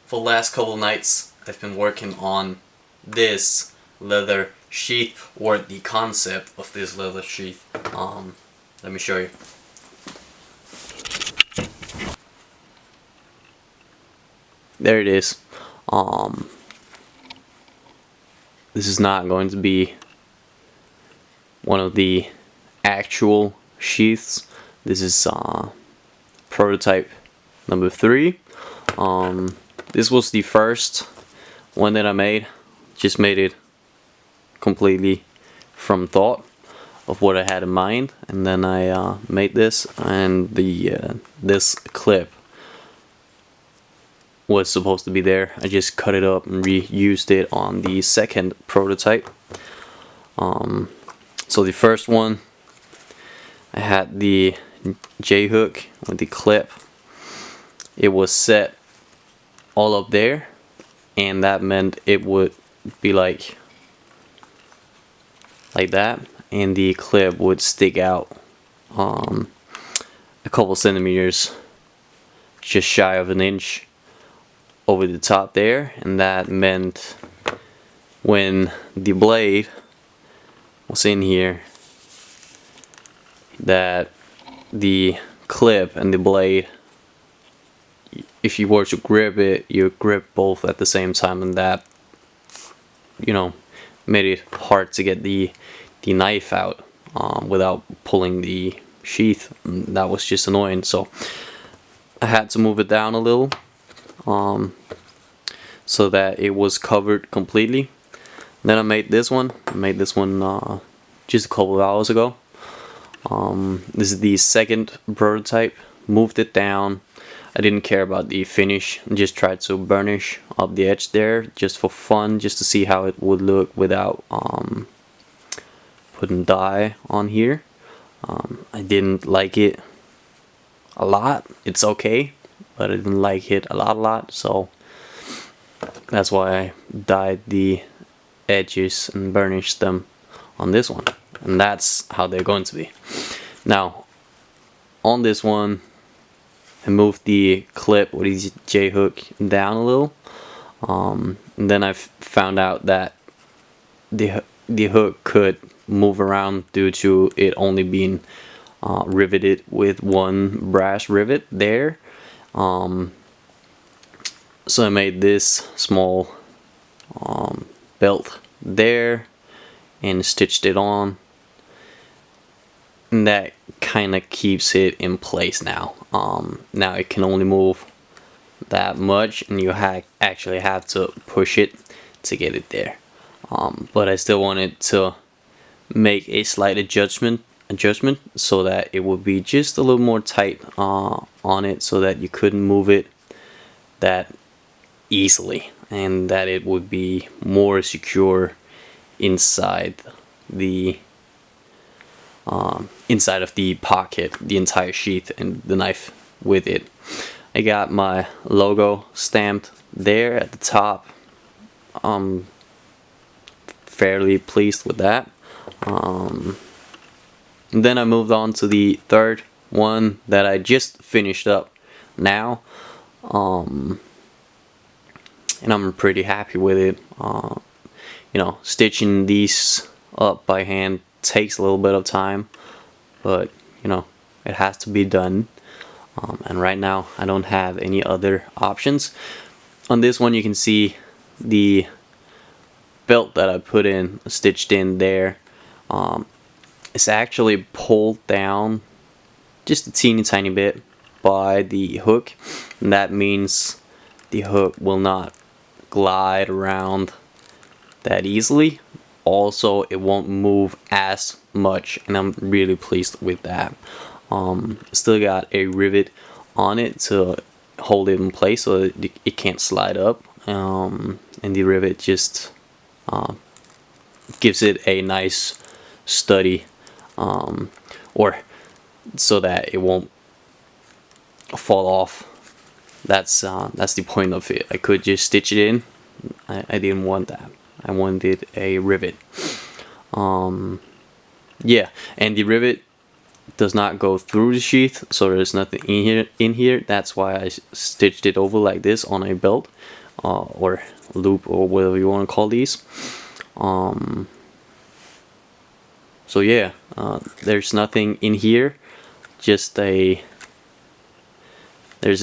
For the last couple of nights, I've been working on this leather sheath, or the concept of this leather sheath. Let me show you. There it is. This is not going to be one of the actual sheaths. This is prototype number 3. This was the first one that I made. Just made it completely from thought of what I had in mind, and then I made this, and this clip was supposed to be there. I just cut it up and reused it on the second prototype. So the first one, I had the J-hook with the clip. It was set all up there, and that meant it would be like that, and the clip would stick out a couple centimeters, just shy of an inch over the top there, and that meant when the blade was in here that the clip and the blade, if you were to grip it, you grip both at the same time, and that, you know, made it hard to get the knife out without pulling the sheath. That was just annoying, so I had to move it down a little so that it was covered completely. Then I made this one. Just a couple of hours ago. This is the second prototype. Moved it down. I didn't care about the finish. I just tried to burnish up the edge there, just for fun, just to see how it would look without putting dye on here. I didn't like it a lot. It's okay, but I didn't like it a lot, so that's why I dyed the edges and burnished them on this one, and that's how they're going to be. Now on this one, I moved the clip with the J-hook down a little, and then I found out that the hook could move around due to it only being riveted with one brass rivet there. So I made this small belt there and stitched it on, and that kind of keeps it in place now. Now it can only move that much, and you actually have to push it to get it there. But I still wanted to make a slight adjustment so that it would be just a little more tight on it, so that you couldn't move it that easily, and that it would be more secure inside the inside of the pocket, the entire sheath, and the knife with it. I got my logo stamped there at the top. Fairly pleased with that. And then I moved on to the third one that I just finished up now, and I'm pretty happy with it. You know, stitching these up by hand takes a little bit of time, but you know, it has to be done. And right now I don't have any other options. On this one you can see the belt that I put in, stitched in there. It's actually pulled down just a teeny tiny bit by the hook, and that means the hook will not glide around that easily. Also, it won't move as much, and I'm really pleased with that. Still got a rivet on it to hold it in place so that it can't slide up, and the rivet just gives it a nice sturdy, or so that it won't fall off. That's the point of it. I could just stitch it in. I didn't want that. I wanted a rivet. Yeah, and the rivet does not go through the sheath, so there's nothing in here. That's why I stitched it over like this on a belt or loop, or whatever you want to call these. So yeah, there's nothing in here, just there's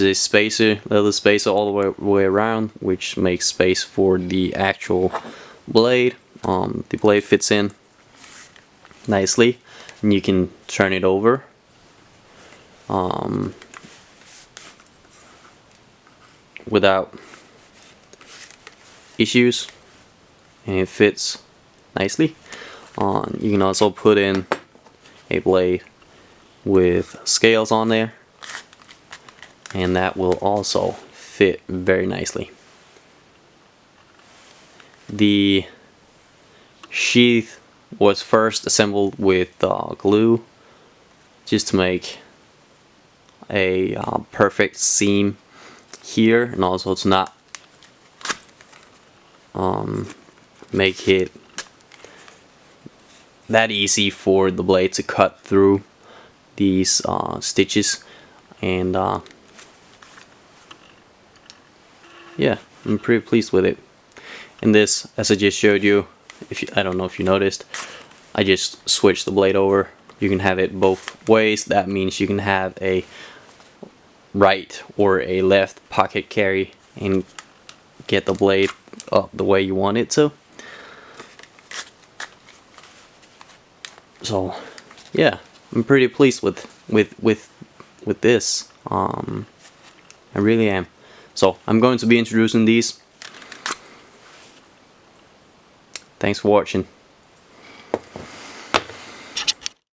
a spacer, little spacer all the way around, which makes space for the actual blade. The blade fits in nicely, and you can turn it over without issues, and it fits nicely. You can also put in a blade with scales on there, and that will also fit very nicely. The sheath was first assembled with glue, just to make a perfect seam here, and also to not make it that easy for the blade to cut through these stitches. And yeah, I'm pretty pleased with it. And this, as I just showed you, I don't know if you noticed, I just switched the blade over. You can have it both ways. That means you can have a right or a left pocket carry and get the blade up the way you want it to. So yeah, I'm pretty pleased with this. I really am. So I'm going to be introducing these. Thanks for watching.